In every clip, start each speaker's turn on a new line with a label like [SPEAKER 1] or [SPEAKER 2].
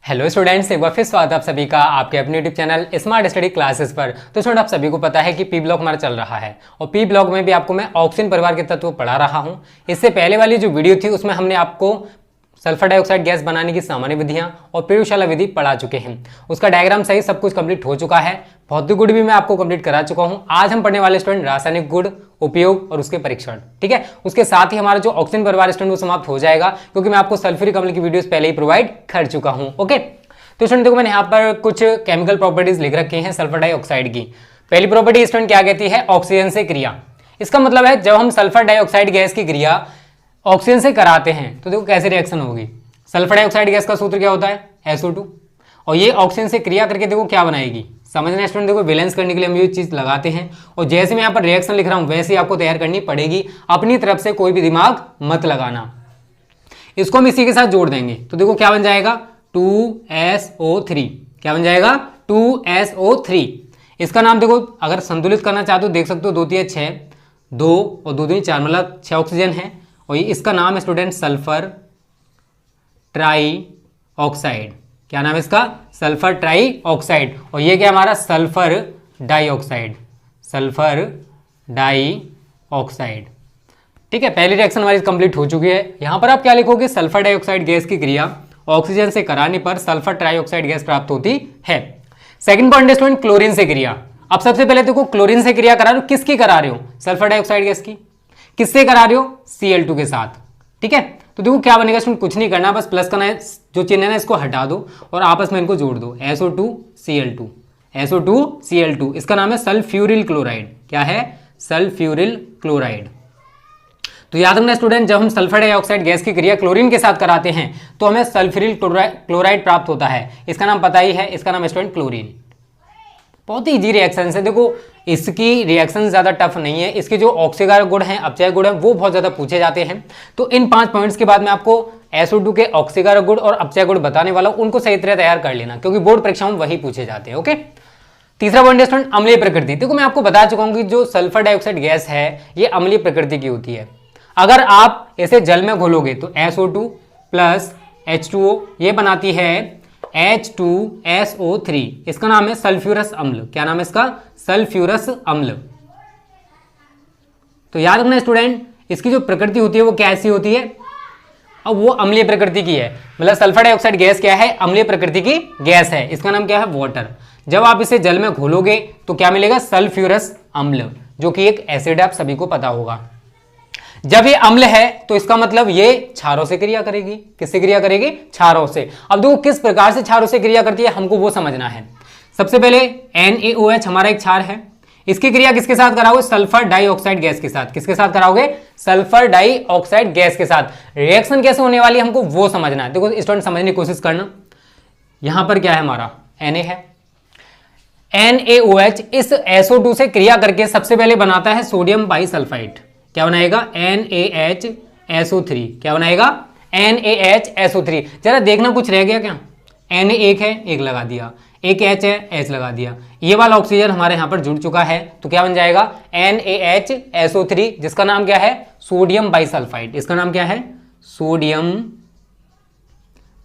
[SPEAKER 1] Hello students, एक बार फिर स्वागत है आप सभी का आपके अपने YouTube channel smart study classes पर। तो स्टूडेंट, आप सभी को पता है कि पी ब्लॉक हमारा चल रहा है और पी ब्लॉक में भी आपको मैं ऑक्सीजन परिवार के तत्व पढ़ा रहा हूं। इससे पहले वाली जो वीडियो थी उसमें हमने आपको सल्फर डाइऑक्साइड गैस बनाने की सामान्य विधियां और प्रयोगशाला विधि पढ़ा चुके हैं। उसका डायग्राम सही सब कुछ कंप्लीट हो चुका है। भौतिक गुण भी मैं आपको कंप्लीट करा चुका हूं। आज हम पढ़ने वाले स्टूडेंट रासायनिक गुण, उपयोग और उसके परीक्षण, ठीक है। उसके साथ ही हमारा जो ऑक्सीजन परिवार स्टूडेंट वो समाप्त हो जाएगा, क्योंकि मैं आपको सल्फ्यूरिक अम्ल की वीडियोस पहले ही प्रोवाइड कर चुका हूं। ओके, तो स्टूडेंट देखो, मैंने यहाँ पर कुछ केमिकल प्रॉपर्टीज लिख रखी हैं सल्फर डाइऑक्साइड की। पहली प्रॉपर्टी स्टूडेंट क्या कहती है? ऑक्सीजन से क्रिया। इसका मतलब है जब हम सल्फर डाइऑक्साइड गैस की क्रिया ऑक्सीजन से कराते हैं तो देखो कैसे रिएक्शन होगी। सल्फर डाइऑक्साइड गैस का सूत्र क्या होता है? SO2। और ये ऑक्सीजन से क्रिया करके देखो क्या बनाएगी। समझना स्टूडेंट, देखो बैलेंस करने के लिए हम ये चीज लगाते हैं और जैसे मैं यहाँ पर रिएक्शन लिख रहा हूँ वैसे ही आपको तैयार करनी पड़ेगी। अपनी तरफ से कोई भी दिमाग मत लगाना। इसको हम इसी के साथ जोड़ देंगे तो देखो क्या बन जाएगा? 2SO3। क्या बन जाएगा? 2SO3। इसका नाम देखो, अगर संतुलित करना चाहते हो देख सकते हो, 2 3 6, 2 और 2 3 4, मतलब 6 ऑक्सीजन है। और ये इसका नाम है स्टूडेंट सल्फर ट्राई ऑक्साइड। क्या नाम है इसका? सल्फर ट्राई ऑक्साइड। और ये क्या हमारा? Sulphur dioxide. Sulphur dioxide, ठीक है। पहली रिएक्शन हमारी कंप्लीट हो चुकी है। यहां पर आप क्या लिखोगे? सल्फर डाइऑक्साइड गैस की क्रिया ऑक्सीजन से कराने पर सल्फर ट्राइऑक्साइड गैस प्राप्त होती है। सेकंड पॉइंट स्टूडेंट, क्लोरीन से क्रिया। अब सबसे पहले देखो, क्लोरीन से क्रिया करा रहे हो, किसकी करा रहे हो? सल्फर डाइऑक्साइड गैस की। किससे करा रहे हो? Cl2 के साथ, ठीक है। तो देखो क्या बनेगा स्टूडेंट, कुछ नहीं करना, बस प्लस का जो चिन्ह है ना इसको हटा दो और आपस में इनको जोड़ दो। SO2 Cl2, SO2 Cl2। इसका नाम है सल्फ्यूरिल क्लोराइड। क्या है? Sulphuryl chloride. तो याद रखना स्टूडेंट, जब हम सल्फर डाइऑक्साइड गैस की क्रिया क्लोरीन के साथ कराते हैं तो हमें सल्फ्यूरिल क्लोराइड प्राप्त होता है। इसका नाम पता ही है, इसका नाम है स्टूडेंट क्लोरीन। बहुत ही इजी रिएक्शन है। देखो इसकी रिएक्शन ज्यादा टफ नहीं है। इसके जो ऑक्सीकारक गुण हैं, अपचय गुण हैं, वो बहुत ज्यादा पूछे जाते हैं। तो इन 5 पॉइंट्स के बाद मैं आपको SO2 के ऑक्सीकारक गुण और अपचय गुण बताने वाला हूं। उनको सही तरह तैयार कर लेना, क्योंकि बोर्ड परीक्षाओं में वही पूछे जाते हैं। ओके, तीसरा पॉइंट है स्टूडेंट अम्लीय प्रकृति। देखो मैं आपको बता चुका हूं कि जो सल्फर डाइऑक्साइड गैस है ये अम्लीय प्रकृति की होती है। अगर आप इसे जल में घोलोगे तो SO2 प्लस H2O ये बनाती है H2SO3। इसका नाम है सल्फ्यूरस अम्ल। क्या नाम है इसका? सल्फ्यूरस अम्ल। तो याद रखना स्टूडेंट, इसकी जो प्रकृति होती है वो कैसी होती है? अब वो अम्लीय प्रकृति की है। मतलब सल्फर डाइऑक्साइड गैस क्या है? अम्लीय प्रकृति की गैस है। इसका नाम क्या है? वाटर। जब आप इसे जल में घोलोगे तो क्या मिलेगा? सल्फ्यूरस अम्ल, जो कि एक एसिड है, आप सभी को पता होगा। जब ये अम्ल है तो इसका मतलब ये क्षारों से क्रिया करेगी। किससे क्रिया करेगी? क्षारों से। अब देखो किस प्रकार से क्षारों से क्रिया करती है, हमको वो समझना है। सबसे पहले NaOH हमारा एक क्षार है। इसकी क्रिया किसके साथ कराओगे? सल्फर डाइऑक्साइड गैस के साथ। किसके साथ कराओगे? सल्फर डाइऑक्साइड गैस के साथ। रिएक्शन कैसे होने वाली है हमको वो समझना है। देखो स्टूडेंट समझने की कोशिश करना। यहां पर क्या है? हमारा Na है। NaOH इस SO2 से क्रिया करके सबसे पहले बनाता है सोडियम बाइसल्फाइड। क्या बनाएगा? NaHSO3। क्या बनाएगा? NaHSO3। जरा देखना कुछ रह गया क्या? Na एक है, एक लगा दिया, एक H है, H लगा दिया। ये वाला ऑक्सीजन हमारे यहां पर जुड़ चुका है तो क्या बन जाएगा? NaHSO3, जिसका नाम क्या है? Sodium bisulphide. इसका नाम क्या है? Sodium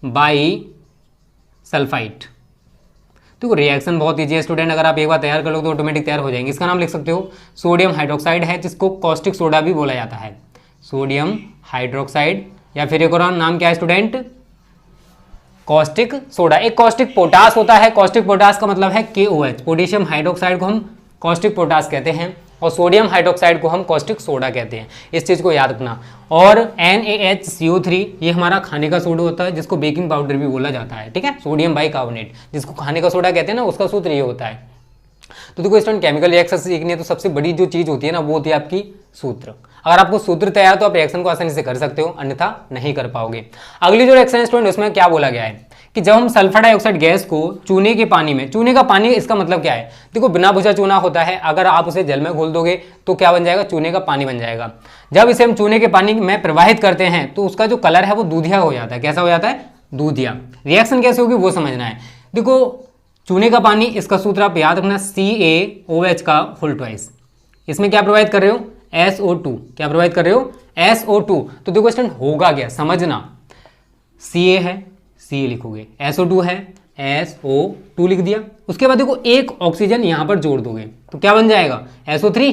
[SPEAKER 1] bisulphide. तो रिएक्शन बहुत ईजी है स्टूडेंट, अगर आप एक बार तैयार कर लो तो ऑटोमेटिक तैयार हो जाएंगे। इसका नाम लिख सकते हो सोडियम हाइड्रोक्साइड है, जिसको कॉस्टिक सोडा भी बोला जाता है। सोडियम हाइड्रोक्साइड, या फिर एक और नाम क्या है स्टूडेंट? Caustic soda. एक कॉस्टिक पोटास होता है। कॉस्टिक पोटास का मतलब है KOH। पोटेशियम हाइड्रोक्साइड को हम कॉस्टिक पोटास कहते हैं और सोडियम हाइड्रोक्साइड को हम कॉस्टिक सोडा कहते हैं। इस चीज को याद रखना। और NaHCO3 ये हमारा खाने का सोडा होता है, जिसको बेकिंग पाउडर भी बोला जाता है, ठीक है। सोडियम बाइकार्बोनेट, जिसको खाने का सोडा कहते हैं ना, उसका सूत्र ये होता है। तो देखो स्टूडेंट, केमिकल रिएक्शन सीखनी है तो सबसे बड़ी जो चीज होती है ना वो होती है आपकी सूत्र। अगर आपको सूत्र तैयार तो आप रिएक्शन को आसानी से कर सकते हो, अन्यथा नहीं कर पाओगे। अगली जो रिएक्शन है स्टूडेंट, उसमें क्या बोला गया है कि जब हम सल्फर डाइऑक्साइड गैस को चूने के पानी में, चूने का पानी इसका मतलब क्या है? देखो बिना बुझा चूना होता है, अगर आप उसे जल में घोल दोगे तो क्या बन जाएगा? चूने का पानी बन जाएगा। जब इसे हम चूने के पानी में प्रवाहित करते हैं तो उसका जो कलर है वो दूधिया हो जाता है। कैसा हो जाता है? दूधिया। रिएक्शन कैसे होगी वो समझना है। देखो चूने का पानी, इसका सूत्र आप याद रखना, CaOH का होल ट्वाइस। इसमें क्या प्रोवाइड कर रहे हो? SO2। क्या प्रोवाइड कर रहे हो? SO2। तो देखो स्टूडेंट होगा क्या समझना, Ca है, सी लिखोगे, SO2 है SO2 लिख दिया। उसके बाद देखो एक ऑक्सीजन यहां पर जोड़ दोगे तो क्या बन जाएगा SO3,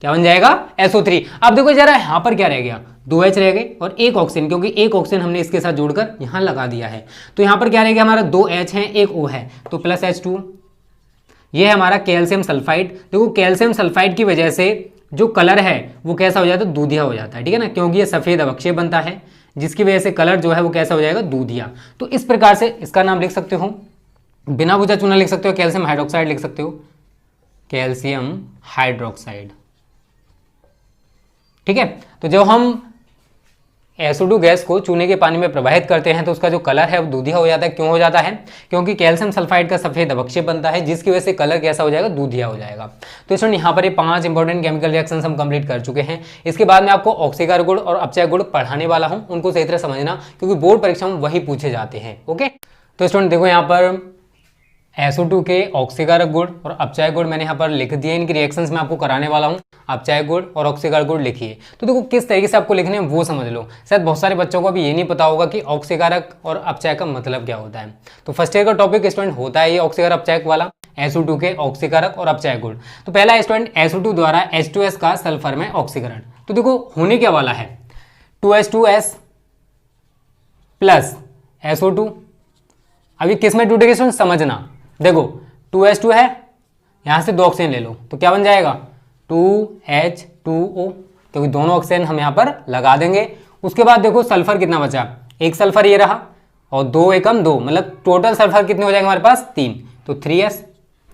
[SPEAKER 1] क्या बन जाएगा SO3। अब देखो जरा यहां पर क्या रह गया, 2H रह गए और एक ऑक्सीजन, क्योंकि एक ऑक्सीजन हमने इसके साथ जोड़कर यहां लगा दिया है, तो यहां पर क्या रह गया हमारा 2H है, एक O है, तो प्लस H2। ये है हमारा कैल्शियम सल्फाइड। देखो कैल्शियम सल्फाइड की वजह से जो कलर है वो कैसा हो जाता है, दूधिया हो जाता है, ठीक है ना, क्योंकि ये सफेद अवक्षय बनता है जिसकी वजह से कलर जो है वो कैसा हो जाएगा, दूधिया। तो इस प्रकार से इसका नाम लिख सकते हो, बिना बुझा चूना लिख सकते हो, कैल्शियम हाइड्रोक्साइड लिख सकते हो, कैल्शियम हाइड्रोक्साइड, ठीक है। तो जब हम SO2 गैस को चूने के पानी में प्रवाहित करते हैं तो उसका जो कलर है वो दूधिया हो जाता है। क्यों हो जाता है, क्योंकि कैल्शियम सल्फाइड का सफेद अवक्षय बनता है जिसकी वजह से कलर कैसा हो जाएगा, दूधिया हो जाएगा। तो इसमें यहाँ पर ये 5 इंपॉर्टेंट केमिकल रिएक्शंस हम कंप्लीट कर चुके हैं। इसके बाद मैं आपको ऑक्सीकार गुण और अपचय गुण पढ़ाने वाला हूँ, उनको सही तरह समझना क्योंकि बोर्ड परीक्षा में वही पूछे जाते हैं। ओके, तो स्टूडेंट देखो यहाँ पर SO2 के ऑक्सीकारक गुण और अपचय गुण मैंने यहाँ पर लिख दिए, इनकी रिएक्शंस मैं आपको कराने वाला हूँ। अपचय गुण और ऑक्सीकारक गुण लिखिए। तो देखो किस तरीके से आपको लिखने हैं वो समझ लो। शायद बहुत सारे बच्चों को अभी ये नहीं पता होगा कि ऑक्सीकारक और अपचय का मतलब क्या होता है। तो फर्स्ट ईयर का टॉपिक स्टूडेंट होता है ये ऑक्सीकारक अपचयक वाला, SO2 के ऑक्सीकारक और अपचय गुण। तो पहला स्टूडेंट SO2 द्वारा H2S का सल्फर में ऑक्सीकरण। तो देखो होने क्या वाला है, 2H2S प्लस SO2। अभी किस में टूटेगी स्टूडेंट समझना, देखो 2H2 है, यहां से 2 ऑक्सीजन ले लो तो क्या बन जाएगा 2H2O, क्योंकि दोनों ऑक्सीजन हम यहां पर लगा देंगे। उसके बाद देखो सल्फर कितना बचा, एक सल्फर ये रहा और 2 एकम 2, मतलब टोटल सल्फर कितने हो जाएंगे हमारे पास 3, तो 3S,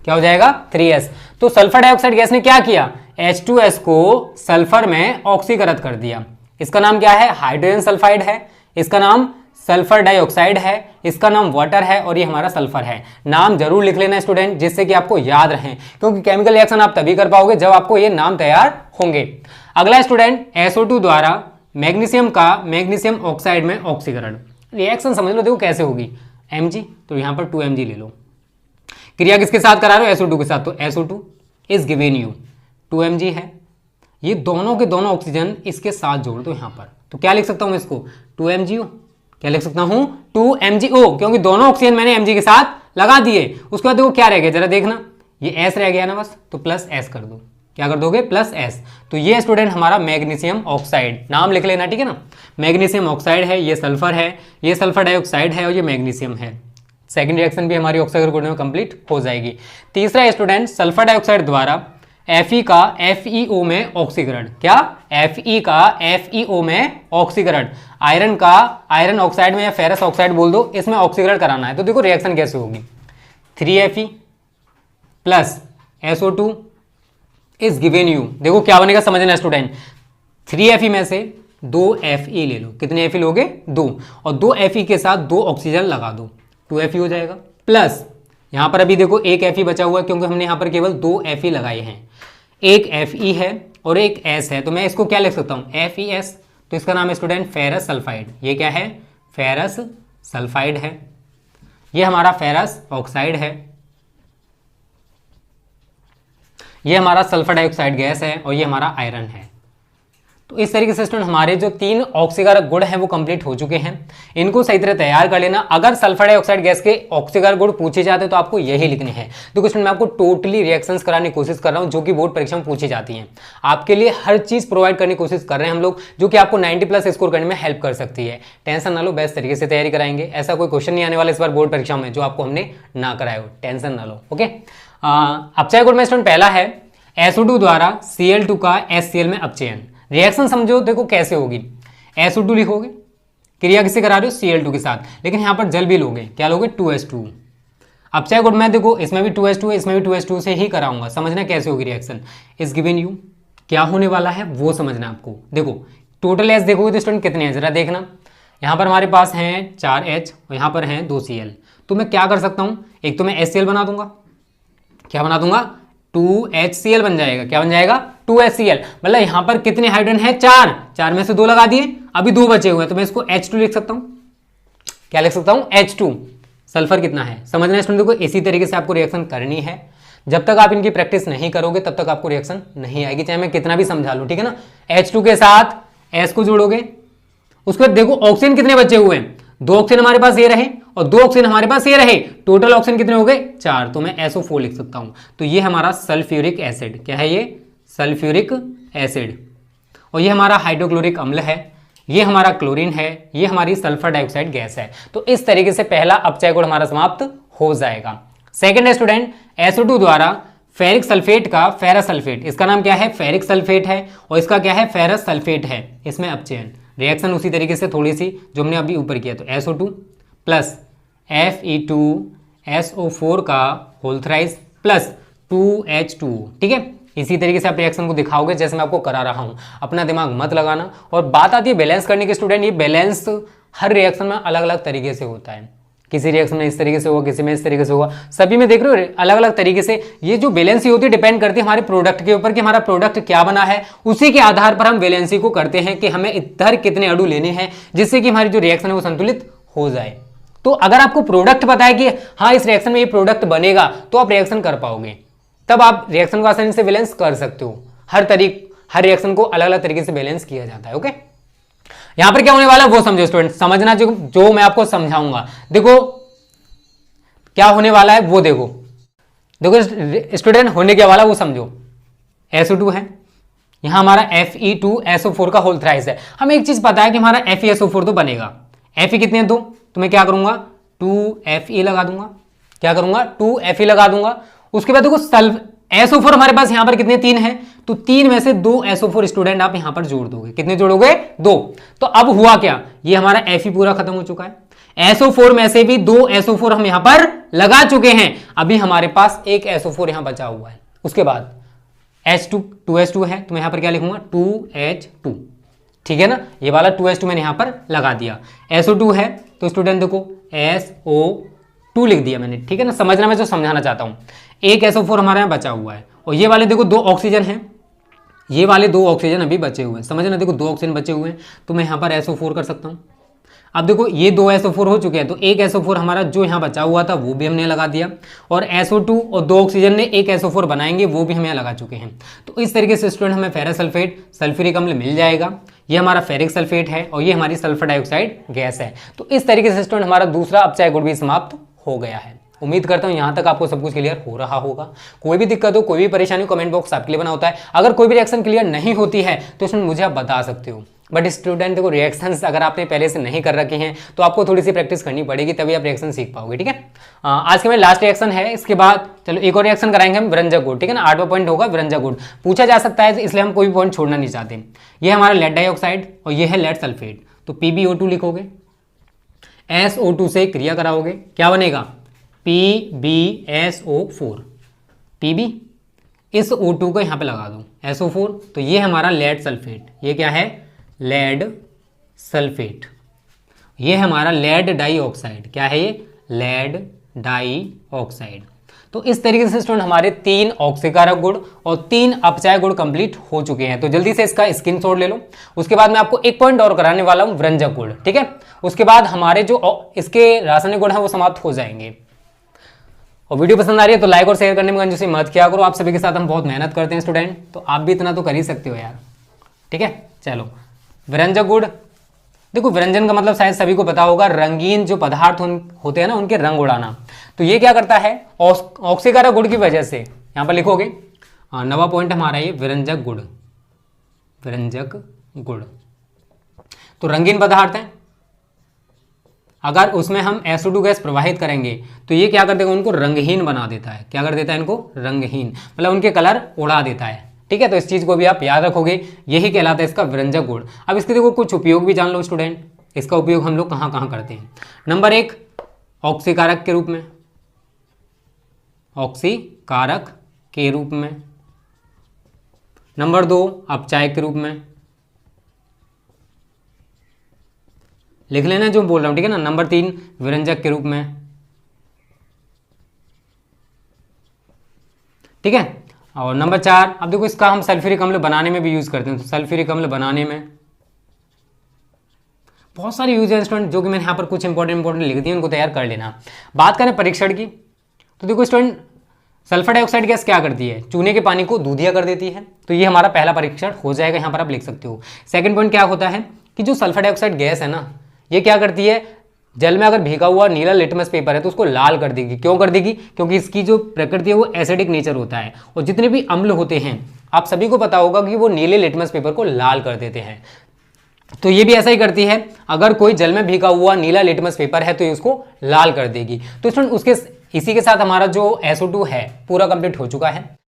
[SPEAKER 1] क्या हो जाएगा 3S। तो सल्फर डाइऑक्साइड गैस ने क्या किया, H2S को सल्फर में ऑक्सीकृत कर दिया। इसका नाम क्या है, हाइड्रोजन सल्फाइड है, इसका नाम सल्फर डाइऑक्साइड है, इसका नाम वाटर है और ये हमारा सल्फर है। नाम जरूर लिख लेना स्टूडेंट, जिससे कि आपको याद रहे, क्योंकि केमिकल रिएक्शन आप तभी कर पाओगे जब आपको ये नाम तैयार होंगे। अगला स्टूडेंट SO2 द्वारा मैग्नीशियम का मैग्नीशियम ऑक्साइड में ऑक्सीकरण। रिएक्शन समझ लो देखो कैसे होगी, Mg, तो यहां पर 2Mg ले लो। क्रिया किसके साथ करा रहे हो, SO2 के साथ, तो SO2 is given you 2Mg है, ये दोनों के दोनों ऑक्सीजन इसके साथ जोड़ दो यहां पर, तो क्या लिख सकता हूं इसको 2MgO, क्या लिख सकता हूं 2MgO, क्योंकि दोनों ऑक्सीजन मैंने Mg के साथ लगा दिए। उसके बाद देखो क्या रह गया, जरा देखना, ये S रह गया ना बस, तो प्लस S कर दो, क्या कर दोगे प्लस S। तो ये स्टूडेंट हमारा मैग्नीशियम ऑक्साइड, नाम लिख लेना, ठीक है ना, मैग्नीशियम ऑक्साइड है, ये सल्फर है, ये सल्फर डाइऑक्साइड है और ये मैग्नीशियम है। सेकंड रिएक्शन भी हमारी ऑक्सीकरण गुण में कंप्लीट हो जाएगी। तीसरा स्टूडेंट सल्फर डाइऑक्साइड द्वारा Fe का FeO में ऑक्सीकरण, क्या Fe का FeO में ऑक्सीकरण, आयरन का आयरन ऑक्साइड में या फेरस ऑक्साइड बोल दो, इसमें ऑक्सीकरण कराना है। तो देखो रिएक्शन कैसे होगी, 3Fe plus SO2 is given you, देखो क्या बनेगा समझना स्टूडेंट, 3Fe में से 2 Fe ले लो, कितने Fe लोगे 2, और 2 Fe के साथ 2 ऑक्सीजन लगा दो, 2 Fe हो जाएगा। प्लस यहां पर अभी देखो एक Fe बचा हुआ है, क्योंकि हमने यहां पर केवल 2 Fe लगाए हैं, एक Fe है और एक S है, तो मैं इसको क्या लिख सकता हूं FeS, तो इसका नाम है स्टूडेंट फेरस सल्फाइड। ये क्या है, फेरस सल्फाइड है, ये हमारा फेरस ऑक्साइड है, ये हमारा सल्फर डाइऑक्साइड गैस है और ये हमारा आयरन है। तो इस तरीके से स्टूडेंट हमारे जो 3 ऑक्सीकारक गुण हैं वो कंप्लीट हो चुके हैं, इनको सही तरह तैयार कर लेना। अगर सल्फर डाइऑक्साइड गैस के ऑक्सीकारक गुण पूछे जाते हैं तो आपको यही लिखने हैं। तो स्टूडेंट मैं आपको टोटली रिएक्शंस कराने की कोशिश कर रहा हूं जो कि बोर्ड परीक्षा में पूछी जाती हैं। आपके लिए हर चीज प्रोवाइड करने की कोशिश कर रहे हैं हम लोग, जो कि आपको 90+ स्कोर करने में हेल्प कर सकती है। टेंशन ना लो, बेस्ट तरीके से तैयारी कराएंगे, ऐसा कोई क्वेश्चन नहीं आने वाला इस बार बोर्ड परीक्षा में जो आपको हमने ना कराया हो, टेंशन ना लो। ओके, अपचय गुण में स्टूडेंट पहला है SO2 द्वारा Cl2 का HCl में अपचयन। रिएक्शन समझो देखो कैसे होगी, SO2 लिखोगे, क्रिया किससे करा रहे हो Cl2 के साथ, लेकिन यहां पर जल भी लोगे, क्या लोगे 2H2। अपचय गुण में देखो इसमें भी 2H2 है, इसमें भी 2H2 से ही कराऊंगा, समझना कैसे होगी रिएक्शन। इज गिवन यू, क्या होने वाला है वो समझना आपको। देखो टोटल H देखोगे तो स्टूडेंट कितने हैं जरा देखना, यहाँ पर हमारे पास हैं 4H और यहाँ पर हैं 2 Cl। तो मैं क्या कर सकता हूँ, एक तो मैं HCl बना दूंगा, क्या बना दूंगा 2HCl बन जाएगा, क्या बन जाएगा 2HCl, मतलब यहां पर कितने हाइड्रोजन है 4 में से 2 लगा दिए, अभी 2 बचे हुए हैं, तो मैं इसको H2 लिख सकता हूं, क्या लिख सकता हूं H2। सल्फर कितना है समझना स्टूडेंट, देखो इसी तरीके से आपको रिएक्शन करनी है। जब तक आप इनकी प्रैक्टिस नहीं करोगे तब तक आपको रिएक्शन नहीं आएगी, चाहे मैं कितना भी समझा लूं, ठीक है ना। H2 के साथ S को जोड़ोगे, उसके बाद देखो ऑक्सीजन कितने बचे हुए हैं 2 ऑक्सीजन हमारे पास ये रहे और 2 ऑक्सीजन हमारे पास ये रहे, टोटल ऑक्सीजन कितने हो गए 4, तो मैं SO4 लिख सकता हूं। तो ये हमारा सल्फ्यूरिक एसिड, क्या है ये सल्फ्यूरिक एसिड, और ये हमारा हाइड्रोक्लोरिक अम्ल है, ये हमारा क्लोरीन है, ये हमारी सल्फर डाइऑक्साइड गैस है। तो इस तरीके से पहला अपचय गुण हमारा समाप्त हो जाएगा। सेकंड है स्टूडेंट, SO2 द्वारा फेरिक सल्फेट का फेरस सल्फेट, इसका नाम क्या है फेरिक सल्फेट है और इसका क्या है फेरस सल्फेट है, इसमें अपचयन रिएक्शन उसी तरीके से थोड़ी सी जो हमने अभी ऊपर किया, तो SO2 प्लस Fe2SO4 का होल थ्राइस प्लस 2H2, ठीक है। इसी तरीके से आप रिएक्शन को दिखाओगे जैसे मैं आपको करा रहा हूं, अपना दिमाग मत लगाना। और बात आती है बैलेंस करने की स्टूडेंट, ये बैलेंस हर रिएक्शन में अलग अलग तरीके से होता है, किसी रिएक्शन में इस तरीके से होगा, किसी में इस तरीके से होगा, सभी में देख रहे हो अलग अलग तरीके से। ये जो वैलेंसी होती है डिपेंड करती है हमारे प्रोडक्ट के ऊपर कि हमारा प्रोडक्ट क्या बना है, उसी के आधार पर हम वैलेंसी को करते हैं कि हमें इधर कितने अणु लेने हैं जिससे कि हमारी जो रिएक्शन है वो संतुलित हो जाए। तो अगर आपको प्रोडक्ट पता है कि हाँ इस रिएक्शन में ये प्रोडक्ट बनेगा तो आप रिएक्शन कर पाओगे, तब आप रिएक्शन को आसानी से बैलेंस कर सकते हो। हर रिएक्शन को अलग अलग तरीके से बैलेंस किया जाता है। ओके, यहां पर क्या होने वाला है वो समझो स्टूडेंट, समझना जो मैं आपको समझाऊंगा। देखो क्या होने वाला है वो देखो स्टूडेंट, होने क्या वाला वो समझो। SO2 है, यहां हमारा Fe2SO4 का होल थ्राइस है। हमें एक चीज पता है कि हमारा FeSO4 तो बनेगा। Fe कितने हैं तो मैं क्या करूंगा 2Fe लगा दूंगा, क्या करूंगा 2Fe लगा दूंगा। उसके बाद देखो SO4 हमारे पास यहां पर कितने 3 हैं, तो 3 में से 2 SO4 स्टूडेंट आप यहां पर जोड़ दोगे, कितने जोड़ोगे 2। तो अब हुआ क्या, ये हमारा Fe पूरा खत्म हो चुका है, SO4 में से भी 2 SO4 हम यहां पर लगा चुके हैं, अभी हमारे पास एक SO4 यहां बचा हुआ है। उसके बाद H2 है, तो मैं यहां पर क्या लिखूंगा 2H2, ठीक है ना, ये वाला 2H2 मैंने यहां पर लगा दिया। SO2 है तो स्टूडेंट देखो SO2 लिख दिया मैंने, ठीक है ना, समझना मैं जो समझाना चाहता हूं। एक SO4 हमारे यहां बचा हुआ है और ये वाले देखो 2 ऑक्सीजन हैं, ये वाले 2 ऑक्सीजन अभी बचे हुए हैं, समझना, देखो 2 ऑक्सीजन बचे हुए हैं तो मैं यहां पर SO4 कर सकता हूं। अब देखो ये 2 SO4 हो चुके हैं, तो एक SO4 हमारा जो यहाँ बचा हुआ था वो भी हमने लगा दिया, और SO2 और 2 ऑक्सीजन ने एक SO4 बनाएंगे वो भी हम यहाँ लगा चुके हैं। तो इस तरीके से स्टूडेंट हमें फेरस सल्फेट सल्फ्यूरिक अम्ल मिल जाएगा, ये हमारा फेरिक सल्फेट है और ये हमारी सल्फर डाइऑक्साइड गैस है। तो इस तरीके से स्टूडेंट हमारा दूसरा अपचय गुण भी समाप्त हो गया है। उम्मीद करता हूं यहां तक आपको सब कुछ क्लियर हो रहा होगा। कोई भी दिक्कत हो, कोई भी परेशानी, कमेंट बॉक्स आपके लिए बना होता है। अगर कोई भी रिएक्शन क्लियर नहीं होती है तो इसमें मुझे आप बता सकते हो। बट स्टूडेंट देखो रिएक्शंस अगर आपने पहले से नहीं कर रखे हैं तो आपको थोड़ी सी प्रैक्टिस करनी पड़ेगी, तभी आप रिएक्शन सीख पाओगे, ठीक है। आज के मेरे लास्ट रिएक्शन है, इसके बाद चलो एक और रिएक्शन कराएंगे हम विरंजक गुण, ठीक है ना। 8वां पॉइंट होगा विरंजक गुण, पूछा जा सकता है इसलिए हम कोई भी पॉइंट छोड़ना नहीं चाहते। ये हमारा लेड डाइऑक्साइड और ये है लेड सल्फेट, तो PbO2 लिखोगे, SO2 से क्रिया कराओगे, क्या बनेगा PbSO4, Pb इस O2 को यहाँ पे लगा दो SO4, तो ये हमारा लेड सल्फेट, ये क्या है लेड सल्फेट, ये हमारा लेड डाइऑक्साइड, क्या है ये लेड डाइऑक्साइड। तो इस तरीके से स्टूडेंट हमारे 3 ऑक्सीकारक गुण और 3 अपचय गुण कंप्लीट हो चुके हैं। तो जल्दी से इसका स्क्रीनशॉट ले लो। उसके बाद मैं आपको एक पॉइंट और कराने वाला हूं विरंजक गुण, ठीक है। उसके बाद हमारे जो इसके रासायनिक गुण है वो समाप्त हो जाएंगे। और वीडियो पसंद आ रही है तो लाइक और शेयर करने में कंजूसी मत किया करो। आप सभी के साथ हम बहुत मेहनत करते हैं स्टूडेंट, तो आप भी इतना तो कर ही सकते हो यार, ठीक है। चलो विरंजक गुण, देखो विरंजन का मतलब शायद सभी को पता होगा, रंगीन जो पदार्थ होते हैं ना उनके रंग उड़ाना। तो ये क्या करता है ऑक्सीकारक गुण की वजह से, यहां पर लिखोगे 9वां पॉइंट हमारा ये विरंजक गुण, विरंजक गुण। तो रंगीन पदार्थ है, अगर उसमें हम SO2 गैस प्रवाहित करेंगे तो ये क्या कर देगा उनको रंगहीन बना देता है, क्या कर देता है इनको रंगहीन, मतलब उनके कलर उड़ा देता है, ठीक है। तो इस चीज को भी आप याद रखोगे, यही कहलाता है इसका विरंजक गुण। अब इसके देखो कुछ उपयोग भी जान लो स्टूडेंट, इसका उपयोग हम लोग कहाँ कहाँ करते हैं। नंबर 1 ऑक्सीकारक के रूप में, ऑक्सीकारक के रूप में। नंबर 2 अपचायक के रूप में, लिख लेना जो बोल रहा हूं, ठीक है ना। नंबर 3 विरंजक के रूप में, ठीक है। और नंबर 4 अब देखो इसका हम सल्फ्यूरिक अम्ल बनाने में भी यूज करते हैं। तो सल्फ्यूरिक अम्ल बनाने में बहुत सारे यूज है स्टूडेंट, जो कि मैंने यहाँ पर कुछ इंपॉर्टेंट लिख दिए, उनको तैयार कर लेना। बात करें परीक्षण की, तो देखो स्टूडेंट सल्फर डाइऑक्साइड गैस क्या करती है, चूने के पानी को दूधिया कर देती है। तो ये हमारा पहला परीक्षण हो जाएगा, यहाँ पर आप लिख सकते हो। सेकंड पॉइंट क्या होता है कि जो सल्फर डाइऑक्साइड गैस है ना, ये क्या करती है जल में अगर भीगा हुआ नीला लिटमस पेपर है तो उसको लाल कर देगी। क्यों कर देगी? क्योंकि इसकी जो प्रकृति है वो एसिडिक नेचर होता है, और जितने भी अम्ल होते हैं आप सभी को पता होगा कि वो नीले लिटमस पेपर को लाल कर देते हैं। तो ये भी ऐसा ही करती है, अगर कोई जल में भीगा हुआ नीला लिटमस पेपर है तो ये उसको लाल कर देगी। तो स्टूडेंट उसके इसी के साथ हमारा जो SO2 है पूरा कंप्लीट हो चुका है।